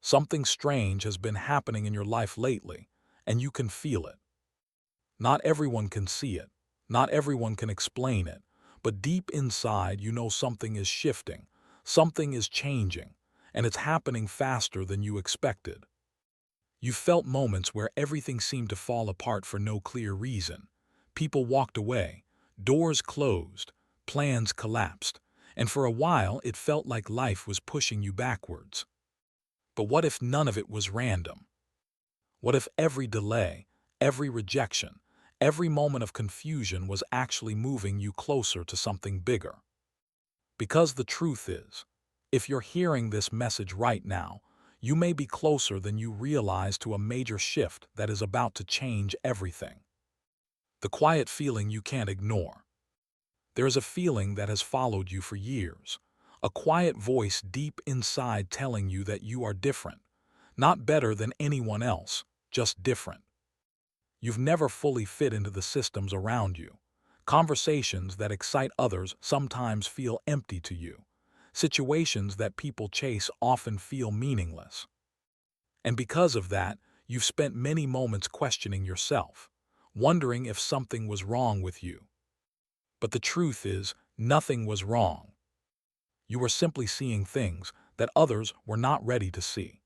Something strange has been happening in your life lately, and you can feel it. Not everyone can see it, not everyone can explain it, but deep inside you know something is shifting, something is changing, and it's happening faster than you expected. You felt moments where everything seemed to fall apart for no clear reason. People walked away, doors closed, plans collapsed, and for a while it felt like life was pushing you backwards. But what if none of it was random? What if every delay, every rejection, every moment of confusion was actually moving you closer to something bigger? Because the truth is, if you're hearing this message right now, you may be closer than you realize to a major shift that is about to change everything. The quiet feeling you can't ignore. There is a feeling that has followed you for years, a quiet voice deep inside telling you that you are different, not better than anyone else, just different. You've never fully fit into the systems around you. Conversations that excite others sometimes feel empty to you. Situations that people chase often feel meaningless. And because of that, you've spent many moments questioning yourself, wondering if something was wrong with you. But the truth is, nothing was wrong. You were simply seeing things that others were not ready to see.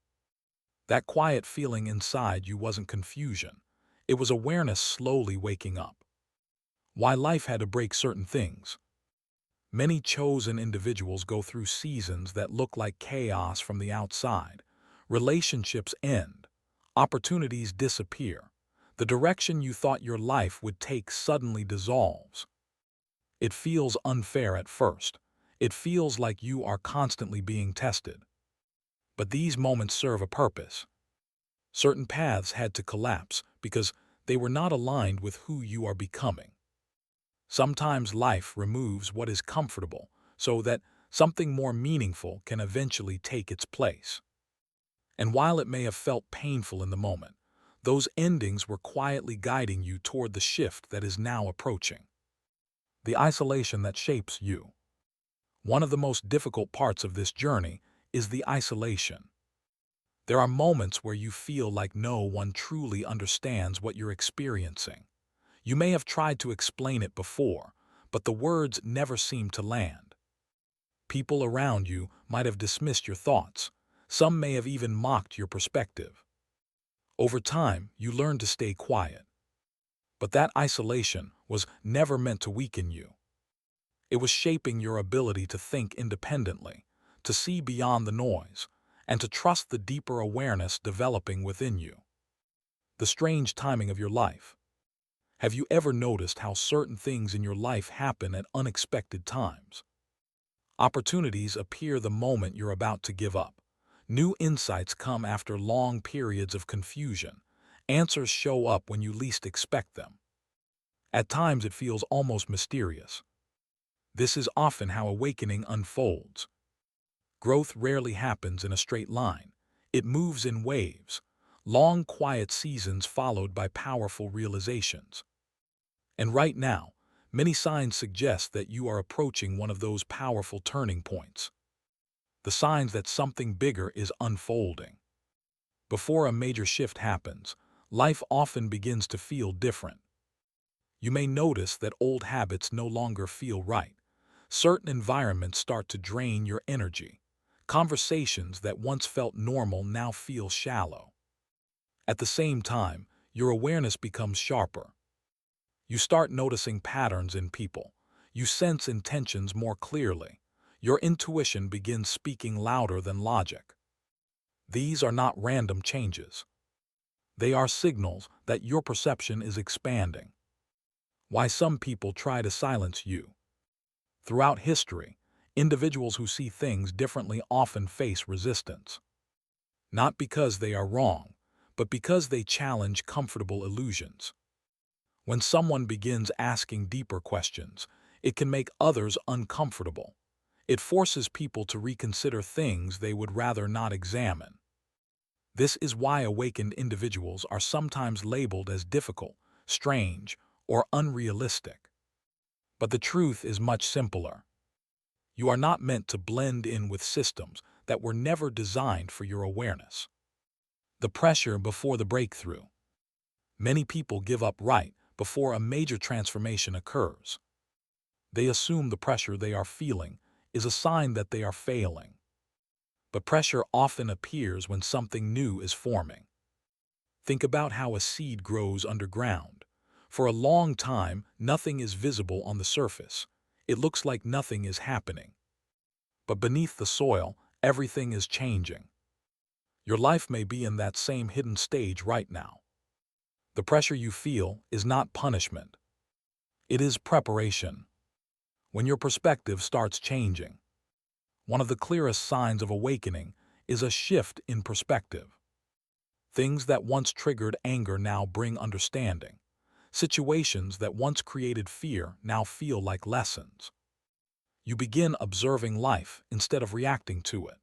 That quiet feeling inside you wasn't confusion. It was awareness slowly waking up. Why life had to break certain things. Many chosen individuals go through seasons that look like chaos from the outside. Relationships end. Opportunities disappear. The direction you thought your life would take suddenly dissolves. It feels unfair at first. It feels like you are constantly being tested. But these moments serve a purpose. Certain paths had to collapse because they were not aligned with who you are becoming. Sometimes life removes what is comfortable so that something more meaningful can eventually take its place. And while it may have felt painful in the moment, those endings were quietly guiding you toward the shift that is now approaching. The isolation that shapes you. One of the most difficult parts of this journey is the isolation. There are moments where you feel like no one truly understands what you're experiencing. You may have tried to explain it before, but the words never seem to land. People around you might have dismissed your thoughts. Some may have even mocked your perspective. Over time, you learn to stay quiet. But that isolation was never meant to weaken you. It was shaping your ability to think independently, to see beyond the noise, and to trust the deeper awareness developing within you. The strange timing of your life. Have you ever noticed how certain things in your life happen at unexpected times? Opportunities appear the moment you're about to give up. New insights come after long periods of confusion. Answers show up when you least expect them. At times it feels almost mysterious. This is often how awakening unfolds. Growth rarely happens in a straight line. It moves in waves, long quiet seasons followed by powerful realizations. And right now, many signs suggest that you are approaching one of those powerful turning points. The signs that something bigger is unfolding. Before a major shift happens, life often begins to feel different. You may notice that old habits no longer feel right. Certain environments start to drain your energy. Conversations that once felt normal now feel shallow. At the same time, your awareness becomes sharper. You start noticing patterns in people. You sense intentions more clearly. Your intuition begins speaking louder than logic. These are not random changes. They are signals that your perception is expanding. Why some people try to silence you. Throughout history, individuals who see things differently often face resistance. Not because they are wrong, but because they challenge comfortable illusions. When someone begins asking deeper questions, it can make others uncomfortable. It forces people to reconsider things they would rather not examine. This is why awakened individuals are sometimes labeled as difficult, strange, or unrealistic. But the truth is much simpler. You are not meant to blend in with systems that were never designed for your awareness. The pressure before the breakthrough. Many people give up right before a major transformation occurs. They assume the pressure they are feeling is a sign that they are failing. But pressure often appears when something new is forming. Think about how a seed grows underground. For a long time, nothing is visible on the surface. It looks like nothing is happening. But beneath the soil, everything is changing. Your life may be in that same hidden stage right now. The pressure you feel is not punishment. It is preparation. When your perspective starts changing, one of the clearest signs of awakening is a shift in perspective. Things that once triggered anger now bring understanding. Situations that once created fear now feel like lessons. You begin observing life instead of reacting to it.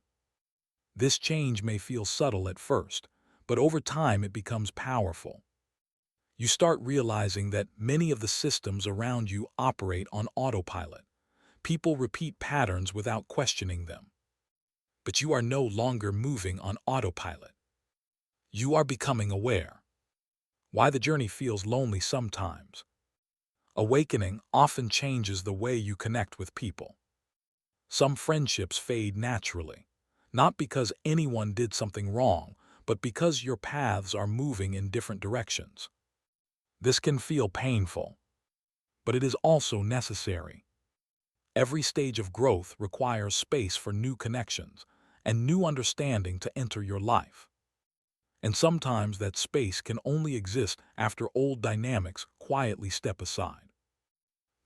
This change may feel subtle at first, but over time it becomes powerful. You start realizing that many of the systems around you operate on autopilot. People repeat patterns without questioning them. But you are no longer moving on autopilot. You are becoming aware. Why the journey feels lonely sometimes. Awakening often changes the way you connect with people. Some friendships fade naturally, not because anyone did something wrong, but because your paths are moving in different directions. This can feel painful, but it is also necessary. Every stage of growth requires space for new connections and new understanding to enter your life. And sometimes that space can only exist after old dynamics quietly step aside.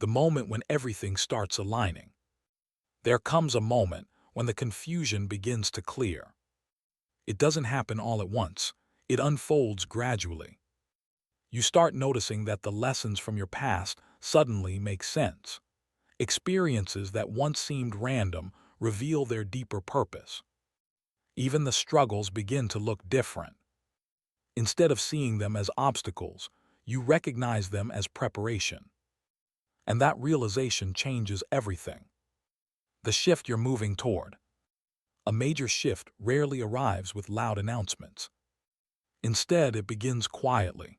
The moment when everything starts aligning. There comes a moment when the confusion begins to clear. It doesn't happen all at once. It unfolds gradually. You start noticing that the lessons from your past suddenly make sense. Experiences that once seemed random reveal their deeper purpose. Even the struggles begin to look different. Instead of seeing them as obstacles, you recognize them as preparation. And that realization changes everything. The shift you're moving toward. A major shift rarely arrives with loud announcements. Instead, it begins quietly.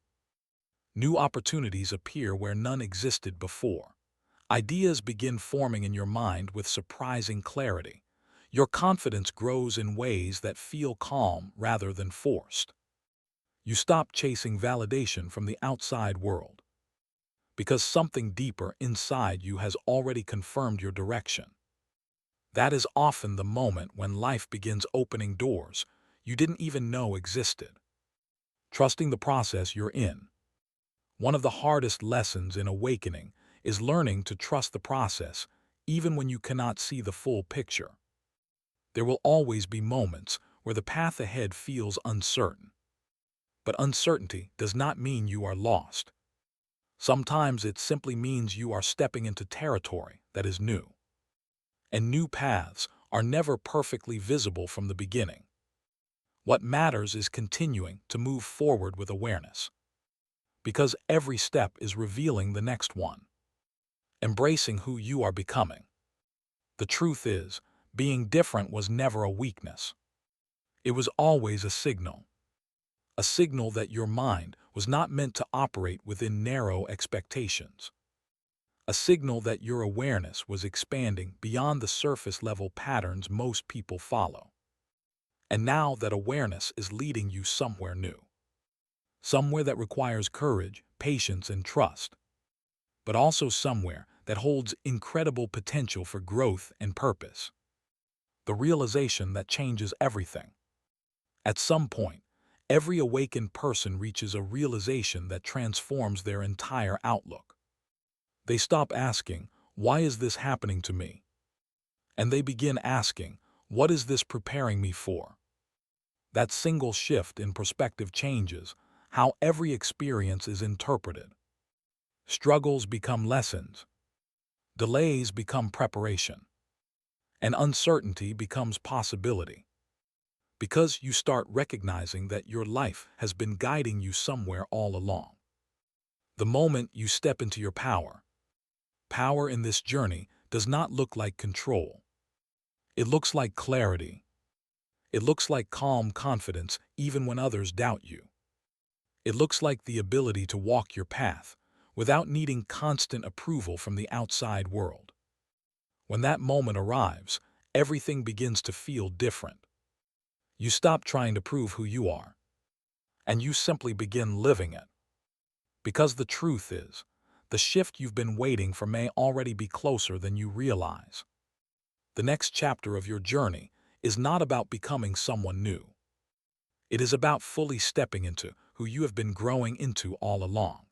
New opportunities appear where none existed before. Ideas begin forming in your mind with surprising clarity. Your confidence grows in ways that feel calm rather than forced. You stop chasing validation from the outside world, because something deeper inside you has already confirmed your direction. That is often the moment when life begins opening doors you didn't even know existed. Trusting the process you're in. One of the hardest lessons in awakening is learning to trust the process even when you cannot see the full picture. There will always be moments where the path ahead feels uncertain. But uncertainty does not mean you are lost. Sometimes it simply means you are stepping into territory that is new. And new paths are never perfectly visible from the beginning. What matters is continuing to move forward with awareness. Because every step is revealing the next one. Embracing who you are becoming. The truth is, being different was never a weakness. It was always a signal. A signal that your mind was not meant to operate within narrow expectations. A signal that your awareness was expanding beyond the surface-level patterns most people follow. And now that awareness is leading you somewhere new. Somewhere that requires courage, patience, and trust. But also somewhere that holds incredible potential for growth and purpose. The realization that changes everything. At some point, every awakened person reaches a realization that transforms their entire outlook. They stop asking, "Why is this happening to me?" And they begin asking, "What is this preparing me for?" That single shift in perspective changes how every experience is interpreted. Struggles become lessons. Delays become preparation. And uncertainty becomes possibility. Because you start recognizing that your life has been guiding you somewhere all along. The moment you step into your power, power in this journey does not look like control. It looks like clarity. It looks like calm confidence even when others doubt you. It looks like the ability to walk your path without needing constant approval from the outside world. When that moment arrives, everything begins to feel different. You stop trying to prove who you are, and you simply begin living it. Because the truth is, the shift you've been waiting for may already be closer than you realize. The next chapter of your journey is not about becoming someone new. It is about fully stepping into who you have been growing into all along.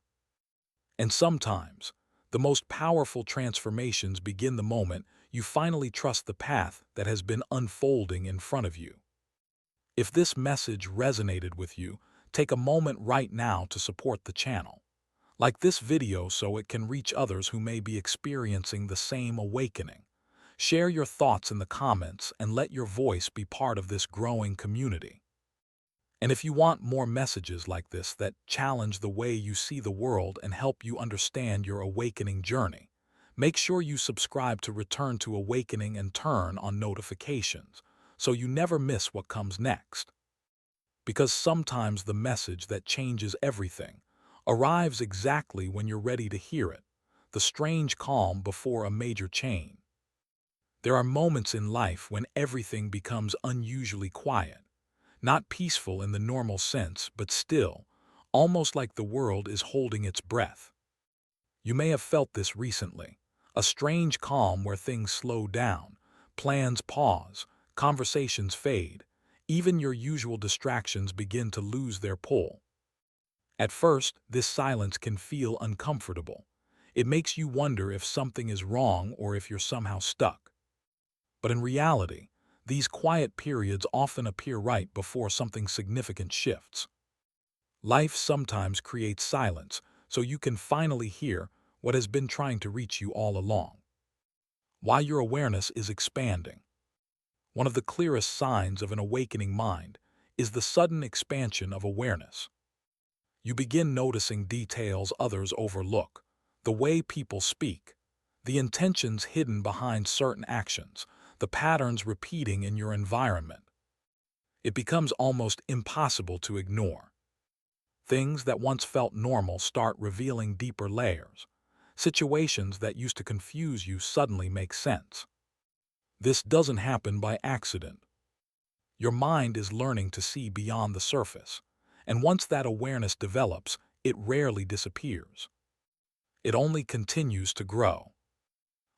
And sometimes, the most powerful transformations begin the moment you finally trust the path that has been unfolding in front of you. If this message resonated with you, take a moment right now to support the channel. Like this video so it can reach others who may be experiencing the same awakening. Share your thoughts in the comments and let your voice be part of this growing community. And if you want more messages like this that challenge the way you see the world and help you understand your awakening journey, make sure you subscribe to Return to Awakening and turn on notifications so you never miss what comes next. Because sometimes the message that changes everything arrives exactly when you're ready to hear it, the strange calm before a major change. There are moments in life when everything becomes unusually quiet, not peaceful in the normal sense, but still, almost like the world is holding its breath. You may have felt this recently, a strange calm where things slow down, plans pause, conversations fade, even your usual distractions begin to lose their pull. At first, this silence can feel uncomfortable. It makes you wonder if something is wrong or if you're somehow stuck. But in reality, these quiet periods often appear right before something significant shifts. Life sometimes creates silence so you can finally hear what has been trying to reach you all along. Why your awareness is expanding. One of the clearest signs of an awakening mind is the sudden expansion of awareness. You begin noticing details others overlook, the way people speak, the intentions hidden behind certain actions, the patterns repeating in your environment. It becomes almost impossible to ignore. Things that once felt normal start revealing deeper layers. Situations that used to confuse you suddenly make sense. This doesn't happen by accident. Your mind is learning to see beyond the surface, and once that awareness develops, it rarely disappears. It only continues to grow.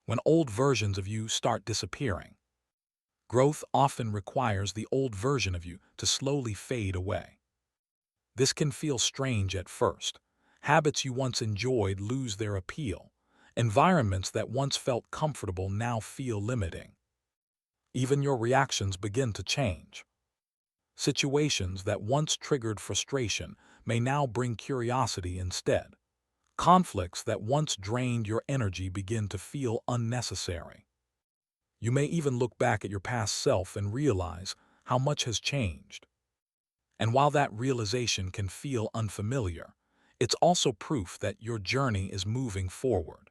When old versions of you start disappearing, growth often requires the old version of you to slowly fade away. This can feel strange at first. Habits you once enjoyed lose their appeal. Environments that once felt comfortable now feel limiting. Even your reactions begin to change. Situations that once triggered frustration may now bring curiosity instead. Conflicts that once drained your energy begin to feel unnecessary. You may even look back at your past self and realize how much has changed. And while that realization can feel unfamiliar, it's also proof that your journey is moving forward.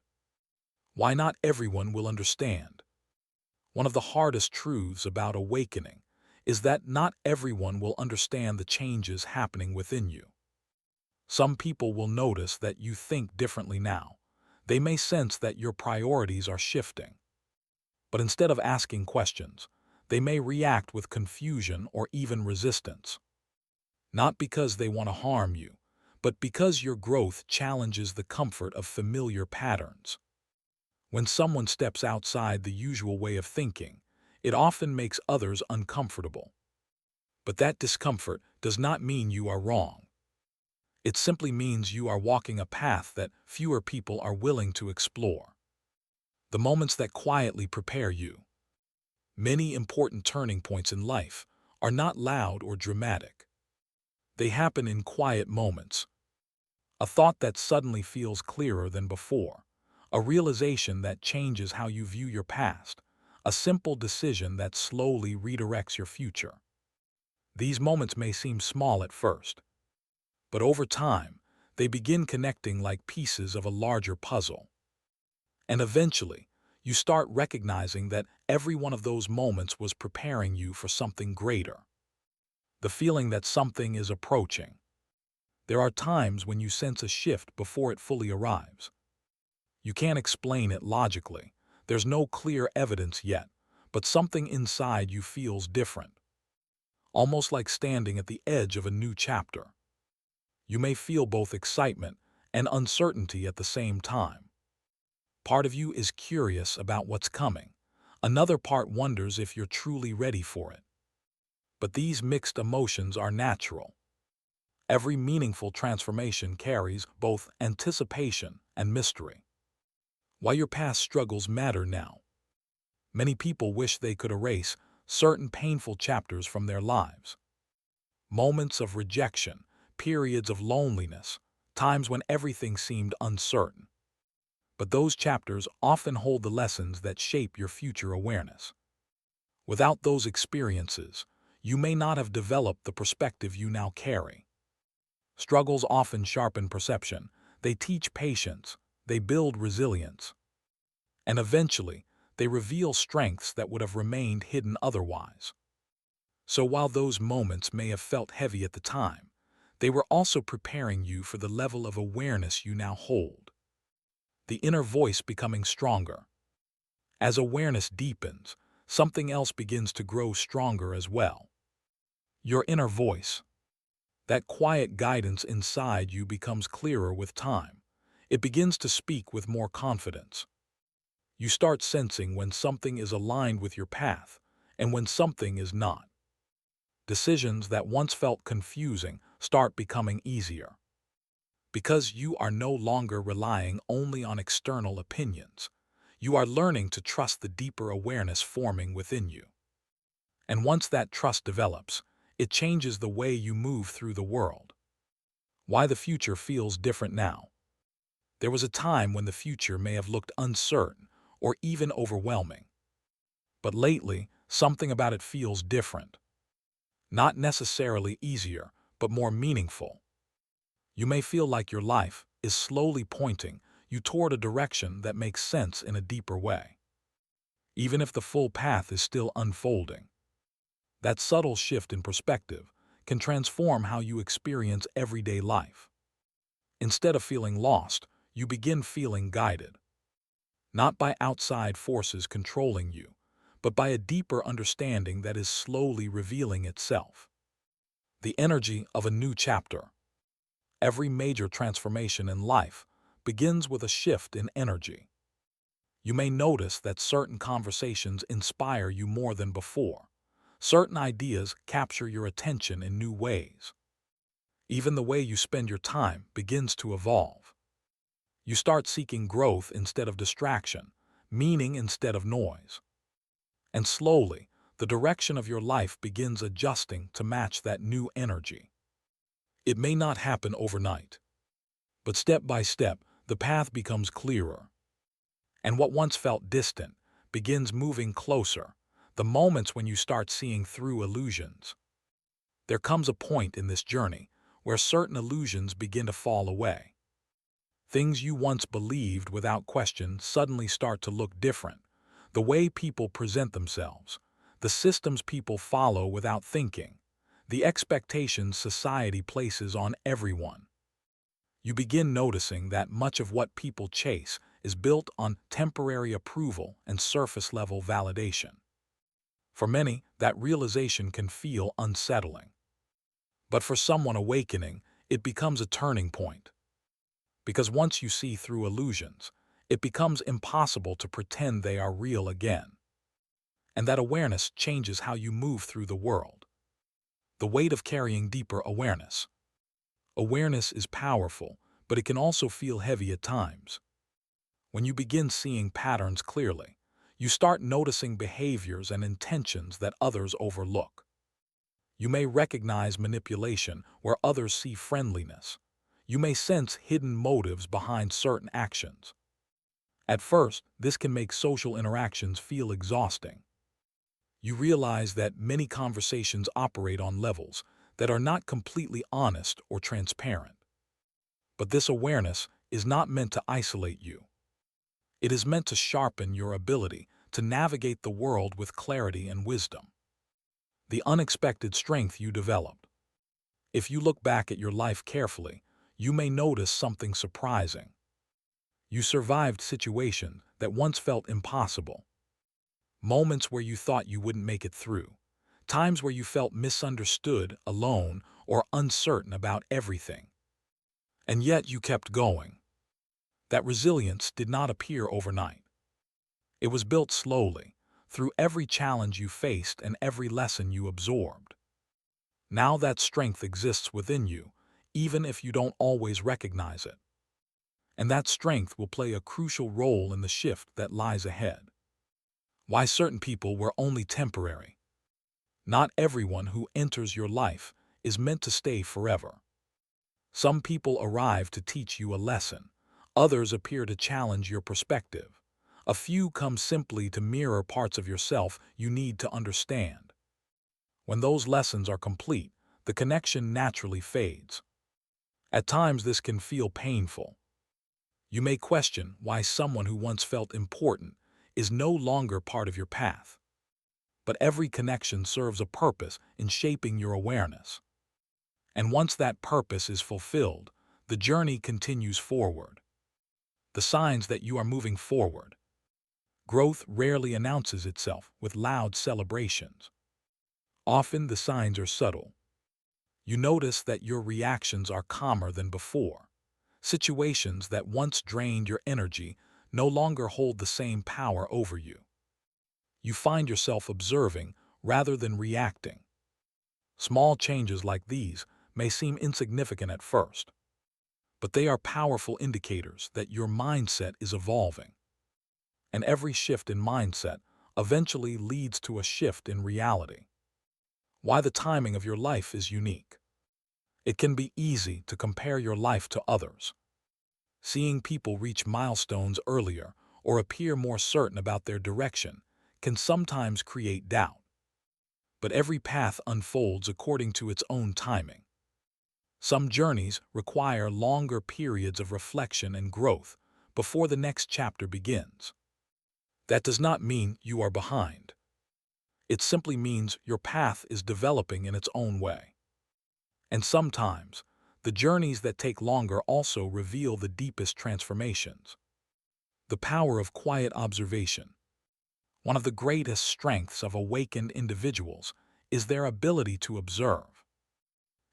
Why not everyone will understand? One of the hardest truths about awakening is that not everyone will understand the changes happening within you. Some people will notice that you think differently now. They may sense that your priorities are shifting. But instead of asking questions, they may react with confusion or even resistance. Not because they want to harm you, but because your growth challenges the comfort of familiar patterns. When someone steps outside the usual way of thinking, it often makes others uncomfortable. But that discomfort does not mean you are wrong. It simply means you are walking a path that fewer people are willing to explore. The moments that quietly prepare you. Many important turning points in life are not loud or dramatic. They happen in quiet moments. A thought that suddenly feels clearer than before. A realization that changes how you view your past. A simple decision that slowly redirects your future. These moments may seem small at first, but over time, they begin connecting like pieces of a larger puzzle. And eventually, You start recognizing that every one of those moments was preparing you for something greater. The feeling that something is approaching. There are times when you sense a shift before it fully arrives. You can't explain it logically. There's no clear evidence yet, but something inside you feels different, almost like standing at the edge of a new chapter. You may feel both excitement and uncertainty at the same time. Part of you is curious about what's coming. Another part wonders if you're truly ready for it. But these mixed emotions are natural. Every meaningful transformation carries both anticipation and mystery. Why your past struggles matter now. Many people wish they could erase certain painful chapters from their lives. Moments of rejection, periods of loneliness, times when everything seemed uncertain. But those chapters often hold the lessons that shape your future awareness. Without those experiences, you may not have developed the perspective you now carry. Struggles often sharpen perception. They teach patience. They build resilience. And eventually, they reveal strengths that would have remained hidden otherwise. So while those moments may have felt heavy at the time, they were also preparing you for the level of awareness you now hold. The inner voice becoming stronger. As awareness deepens, something else begins to grow stronger as well. Your inner voice. That quiet guidance inside you becomes clearer with time. It begins to speak with more confidence. You start sensing when something is aligned with your path and when something is not. Decisions that once felt confusing start becoming easier. Because you are no longer relying only on external opinions, you are learning to trust the deeper awareness forming within you. And once that trust develops, it changes the way you move through the world. Why the future feels different now. There was a time when the future may have looked uncertain or even overwhelming. But lately, something about it feels different. Not necessarily easier, but more meaningful. You may feel like your life is slowly pointing you toward a direction that makes sense in a deeper way. Even if the full path is still unfolding. That subtle shift in perspective can transform how you experience everyday life. Instead of feeling lost, you begin feeling guided. Not by outside forces controlling you, but by a deeper understanding that is slowly revealing itself. The energy of a new chapter. Every major transformation in life begins with a shift in energy. You may notice that certain conversations inspire you more than before. Certain ideas capture your attention in new ways. Even the way you spend your time begins to evolve. You start seeking growth instead of distraction, meaning instead of noise. And slowly, the direction of your life begins adjusting to match that new energy. It may not happen overnight, but step by step, the path becomes clearer. And what once felt distant begins moving closer, the moments when you start seeing through illusions. There comes a point in this journey where certain illusions begin to fall away. Things you once believed without question suddenly start to look different. The way people present themselves, the systems people follow without thinking, the expectations society places on everyone. You begin noticing that much of what people chase is built on temporary approval and surface-level validation. For many, that realization can feel unsettling. But for someone awakening, it becomes a turning point. Because once you see through illusions, it becomes impossible to pretend they are real again. And that awareness changes how you move through the world. The weight of carrying deeper awareness. Awareness is powerful, but it can also feel heavy at times. When you begin seeing patterns clearly, you start noticing behaviors and intentions that others overlook. You may recognize manipulation where others see friendliness. You may sense hidden motives behind certain actions. At first, this can make social interactions feel exhausting. You realize that many conversations operate on levels that are not completely honest or transparent. But this awareness is not meant to isolate you. It is meant to sharpen your ability to navigate the world with clarity and wisdom. The unexpected strength you developed. If you look back at your life carefully, you may notice something surprising. You survived situations that once felt impossible. Moments where you thought you wouldn't make it through. Times where you felt misunderstood, alone, or uncertain about everything. And yet you kept going. That resilience did not appear overnight. It was built slowly, through every challenge you faced and every lesson you absorbed. Now that strength exists within you, even if you don't always recognize it. And that strength will play a crucial role in the shift that lies ahead. Why certain people were only temporary. Not everyone who enters your life is meant to stay forever. Some people arrive to teach you a lesson. Others appear to challenge your perspective. A few come simply to mirror parts of yourself you need to understand. When those lessons are complete, the connection naturally fades. At times this can feel painful. You may question why someone who once felt important is no longer part of your path. But every connection serves a purpose in shaping your awareness. And once that purpose is fulfilled, the journey continues forward. The signs that you are moving forward. Growth rarely announces itself with loud celebrations. Often the signs are subtle. You notice that your reactions are calmer than before. Situations that once drained your energy no longer hold the same power over you. You find yourself observing rather than reacting. Small changes like these may seem insignificant at first, but they are powerful indicators that your mindset is evolving. And every shift in mindset eventually leads to a shift in reality. Why the timing of your life is unique. It can be easy to compare your life to others. Seeing people reach milestones earlier or appear more certain about their direction can sometimes create doubt. But every path unfolds according to its own timing. Some journeys require longer periods of reflection and growth before the next chapter begins. That does not mean you are behind. It simply means your path is developing in its own way. And sometimes, the journeys that take longer also reveal the deepest transformations. The power of quiet observation. One of the greatest strengths of awakened individuals is their ability to observe.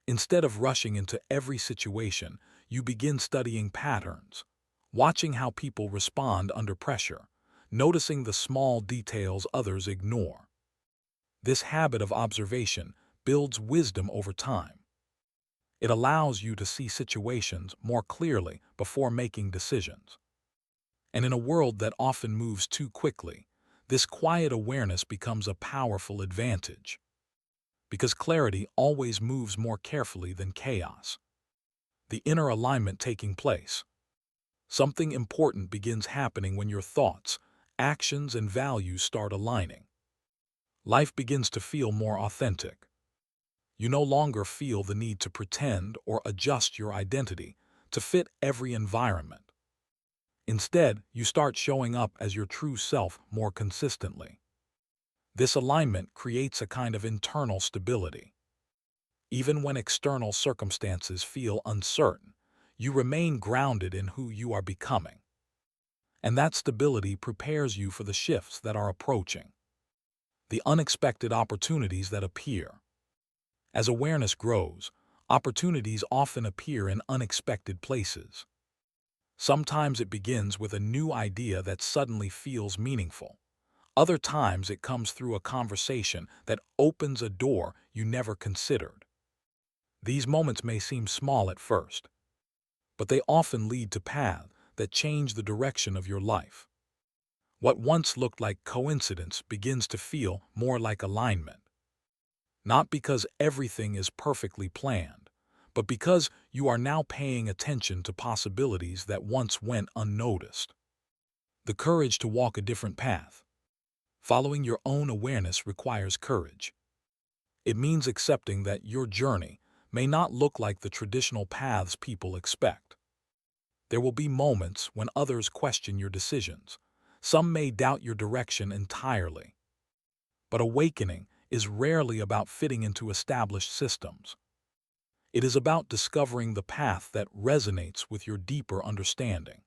Instead of rushing into every situation, you begin studying patterns, watching how people respond under pressure, noticing the small details others ignore. This habit of observation builds wisdom over time. It allows you to see situations more clearly before making decisions. And in a world that often moves too quickly, this quiet awareness becomes a powerful advantage. Because clarity always moves more carefully than chaos. The inner alignment taking place. Something important begins happening when your thoughts, actions, and values start aligning. Life begins to feel more authentic. You no longer feel the need to pretend or adjust your identity to fit every environment. Instead, you start showing up as your true self more consistently. This alignment creates a kind of internal stability. Even when external circumstances feel uncertain, you remain grounded in who you are becoming. And that stability prepares you for the shifts that are approaching. The unexpected opportunities that appear. As awareness grows, opportunities often appear in unexpected places. Sometimes it begins with a new idea that suddenly feels meaningful. Other times it comes through a conversation that opens a door you never considered. These moments may seem small at first, but they often lead to paths that change the direction of your life. What once looked like coincidence begins to feel more like alignment. Not because everything is perfectly planned, but because you are now paying attention to possibilities that once went unnoticed. The courage to walk a different path. Following your own awareness requires courage. It means accepting that your journey may not look like the traditional paths people expect. There will be moments when others question your decisions. Some may doubt your direction entirely. But awakening is rarely about fitting into established systems. It is about discovering the path that resonates with your deeper understanding.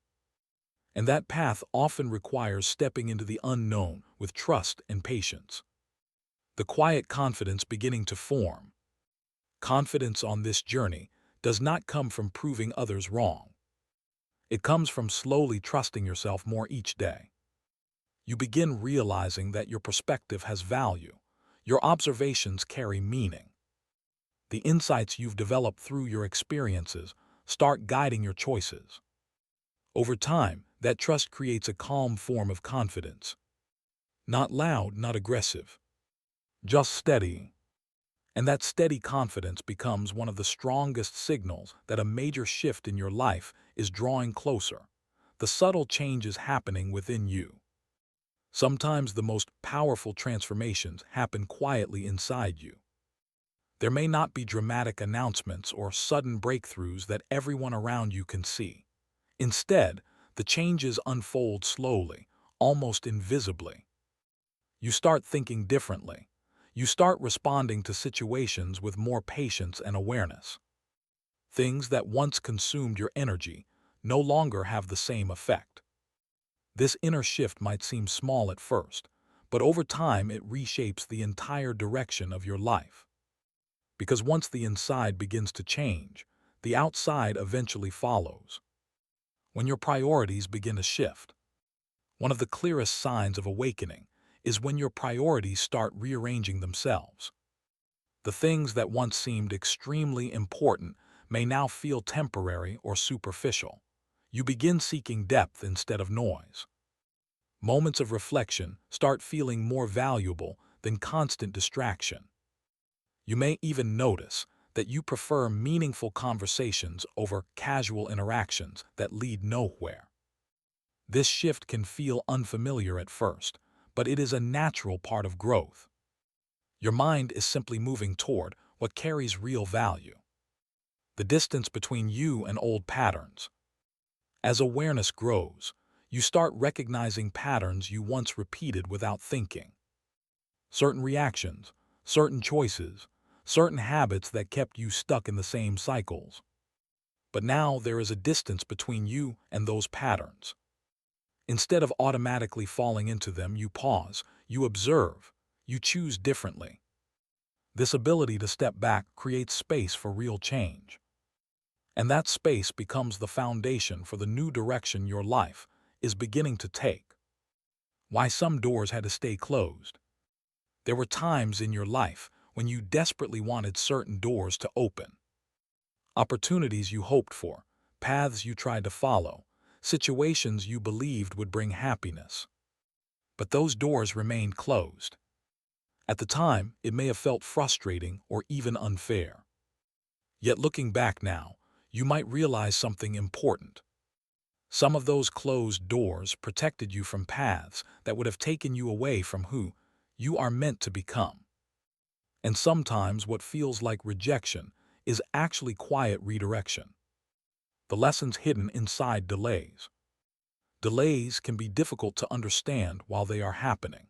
And that path often requires stepping into the unknown with trust and patience. The quiet confidence beginning to form. Confidence on this journey does not come from proving others wrong. It comes from slowly trusting yourself more each day. You begin realizing that your perspective has value. Your observations carry meaning. The insights you've developed through your experiences start guiding your choices. Over time, that trust creates a calm form of confidence. Not loud, not aggressive, just steady. And that steady confidence becomes one of the strongest signals that a major shift in your life is drawing closer. The subtle changes happening within you. Sometimes the most powerful transformations happen quietly inside you. There may not be dramatic announcements or sudden breakthroughs that everyone around you can see. Instead, the changes unfold slowly, almost invisibly. You start thinking differently. You start responding to situations with more patience and awareness. Things that once consumed your energy no longer have the same effect. This inner shift might seem small at first, but over time it reshapes the entire direction of your life. Because once the inside begins to change, the outside eventually follows. When your priorities begin to shift, one of the clearest signs of awakening is when your priorities start rearranging themselves. The things that once seemed extremely important may now feel temporary or superficial. You begin seeking depth instead of noise. Moments of reflection start feeling more valuable than constant distraction. You may even notice that you prefer meaningful conversations over casual interactions that lead nowhere. This shift can feel unfamiliar at first, but it is a natural part of growth. Your mind is simply moving toward what carries real value. The distance between you and old patterns. As awareness grows, you start recognizing patterns you once repeated without thinking. Certain reactions, certain choices, certain habits that kept you stuck in the same cycles. But now there is a distance between you and those patterns. Instead of automatically falling into them, you pause, you observe, you choose differently. This ability to step back creates space for real change. And that space becomes the foundation for the new direction your life is beginning to take. Why some doors had to stay closed. There were times in your life when you desperately wanted certain doors to open. Opportunities you hoped for, paths you tried to follow, situations you believed would bring happiness. But those doors remained closed. At the time, it may have felt frustrating or even unfair. Yet looking back now, you might realize something important. Some of those closed doors protected you from paths that would have taken you away from who you are meant to become. And sometimes what feels like rejection is actually quiet redirection. The lessons hidden inside delays. Delays can be difficult to understand while they are happening.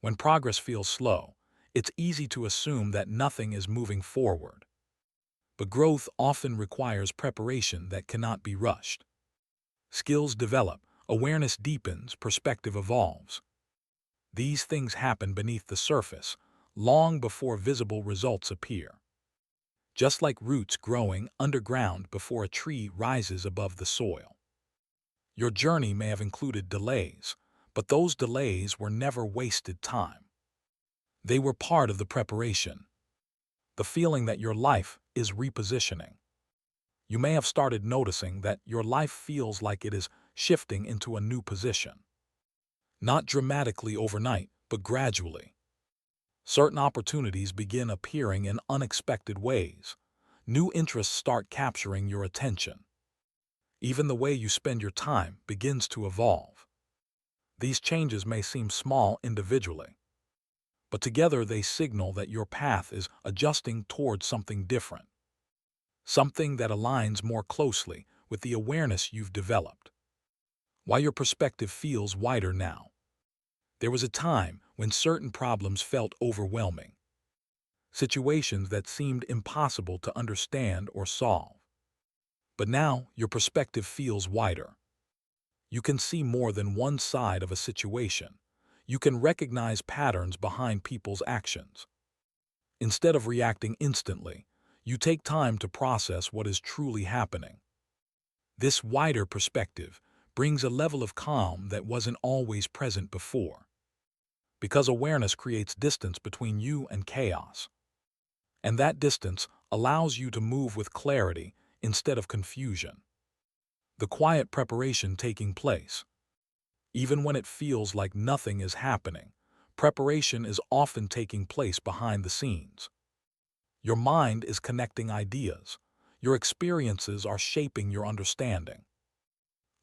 When progress feels slow, it's easy to assume that nothing is moving forward. But growth often requires preparation that cannot be rushed. Skills develop, awareness deepens, perspective evolves. These things happen beneath the surface, long before visible results appear. Just like roots growing underground before a tree rises above the soil. Your journey may have included delays, but those delays were never wasted time. They were part of the preparation. The feeling that your life is repositioning. You may have started noticing that your life feels like it is shifting into a new position. Not dramatically overnight, but gradually. Certain opportunities begin appearing in unexpected ways. New interests start capturing your attention. Even the way you spend your time begins to evolve. These changes may seem small individually, but together they signal that your path is adjusting towards something different. Something that aligns more closely with the awareness you've developed. Why your perspective feels wider now. There was a time when certain problems felt overwhelming, situations that seemed impossible to understand or solve. But now your perspective feels wider. You can see more than one side of a situation. You can recognize patterns behind people's actions. Instead of reacting instantly, you take time to process what is truly happening. This wider perspective brings a level of calm that wasn't always present before, because awareness creates distance between you and chaos. And that distance allows you to move with clarity instead of confusion. The quiet preparation taking place. Even when it feels like nothing is happening, preparation is often taking place behind the scenes. Your mind is connecting ideas. Your experiences are shaping your understanding.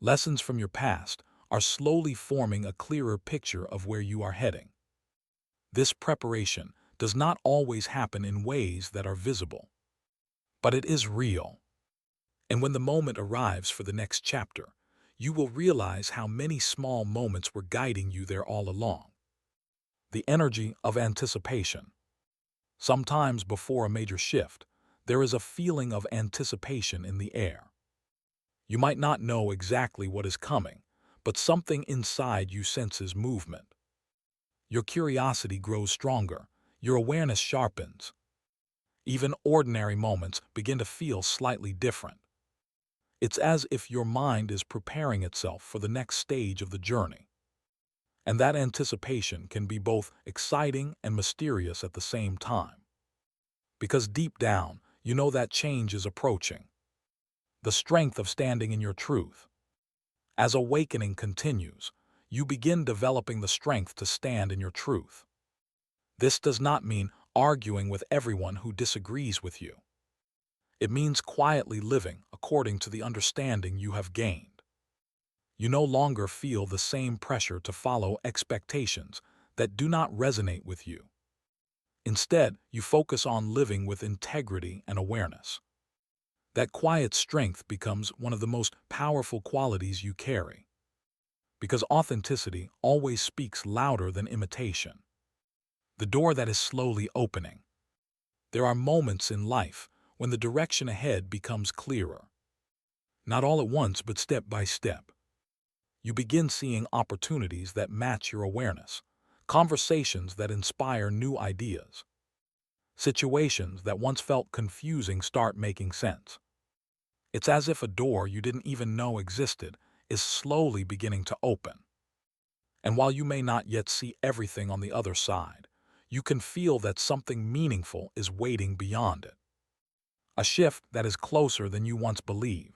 Lessons from your past are slowly forming a clearer picture of where you are heading. This preparation does not always happen in ways that are visible, but it is real. And when the moment arrives for the next chapter, you will realize how many small moments were guiding you there all along. The energy of anticipation. Sometimes before a major shift, there is a feeling of anticipation in the air. You might not know exactly what is coming, but something inside you senses movement. Your curiosity grows stronger, your awareness sharpens. Even ordinary moments begin to feel slightly different. It's as if your mind is preparing itself for the next stage of the journey. And that anticipation can be both exciting and mysterious at the same time. Because deep down, you know that change is approaching. The strength of standing in your truth. As awakening continues, you begin developing the strength to stand in your truth. This does not mean arguing with everyone who disagrees with you. It means quietly living according to the understanding you have gained. You no longer feel the same pressure to follow expectations that do not resonate with you. Instead, you focus on living with integrity and awareness. That quiet strength becomes one of the most powerful qualities you carry. Because authenticity always speaks louder than imitation. The door that is slowly opening. There are moments in life when the direction ahead becomes clearer. Not all at once, but step by step. You begin seeing opportunities that match your awareness, conversations that inspire new ideas. Situations that once felt confusing start making sense. It's as if a door you didn't even know existed is slowly beginning to open. And while you may not yet see everything on the other side, you can feel that something meaningful is waiting beyond it. A shift that is closer than you once believed.